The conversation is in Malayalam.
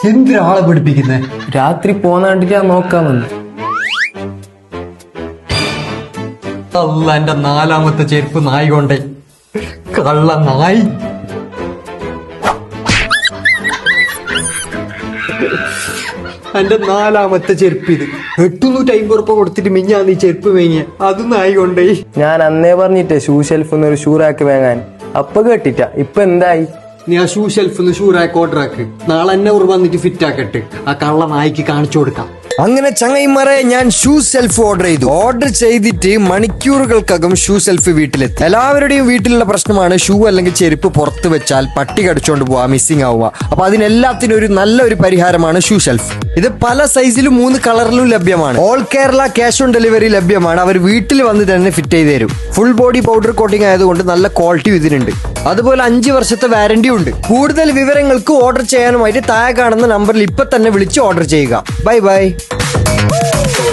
എന്തിനാളെ പഠിപ്പിക്കുന്നേ? രാത്രി പോന്ന കണ്ടിട്ട് നോക്കാമെന്ന്. അല്ല, എന്റെ 4ാമത്തെ ചെരുപ്പ് നായി കൊണ്ടേ. കള്ള നായി. എന്റെ 4ാമത്തെ ചെരുപ്പ് ഇത്. 850 രൂപ കൊടുത്തിട്ട് മിഞ്ഞാന്ന് ഈ ചെരുപ്പ് വാങ്ങിയ അത് നായി കൊണ്ടേ. ഞാൻ അന്നേ പറഞ്ഞിട്ടേ ഷൂ ഷെൽഫ് ഒരു ഷൂ റാക്ക് വാങ്ങാൻ. അപ്പൊ കേട്ടിട്ട. ഇപ്പൊ എന്തായി? നീ ആ shoe shelf shoe rack order ആക്ക്. നാളെ എന്നെ വന്നിട്ട് ഫിറ്റ് ആക്കട്ടെ. ആ കള്ള നായിക്ക് കാണിച്ചു കൊടുക്കാം. അങ്ങനെ ചങ്ങൈമാരെ ഞാൻ ഷൂ സെൽഫ് ഓർഡർ ചെയ്തിട്ട് മണിക്കൂറുകൾക്കകം ഷൂ സെൽഫ് വീട്ടിലെത്തി. എല്ലാവരുടെയും വീട്ടിലുള്ള പ്രശ്നമാണ് ഷൂ അല്ലെങ്കിൽ ചെരുപ്പ് പുറത്ത് വെച്ചാൽ പട്ടി കടിച്ചോണ്ട് പോവാ, മിസ്സിംഗ് ആവുക. അപ്പൊ അതിനെല്ലാത്തിനും ഒരു നല്ലൊരു പരിഹാരമാണ് ഷൂ ഷെൽഫ്. ഇത് പല സൈസിലും 3 കളറിലും ലഭ്യമാണ്. All Kerala cash on delivery ലഭ്യമാണ്. അവർ വീട്ടിൽ വന്ന് തന്നെ ഫിറ്റ് ചെയ്ത് തരും. ഫുൾ ബോഡി പൗഡർ കോട്ടിംഗ് ആയതുകൊണ്ട് നല്ല ക്വാളിറ്റി ഇതിനുണ്ട്. അതുപോലെ 5 വർഷത്തെ വാറന്റി ഉണ്ട്. കൂടുതൽ വിവരങ്ങൾക്ക് ഓർഡർ ചെയ്യാനുമായിട്ട് താഴെ കാണുന്ന നമ്പറിൽ ഇപ്പൊ തന്നെ വിളിച്ച് ഓർഡർ ചെയ്യുക. Bye bye.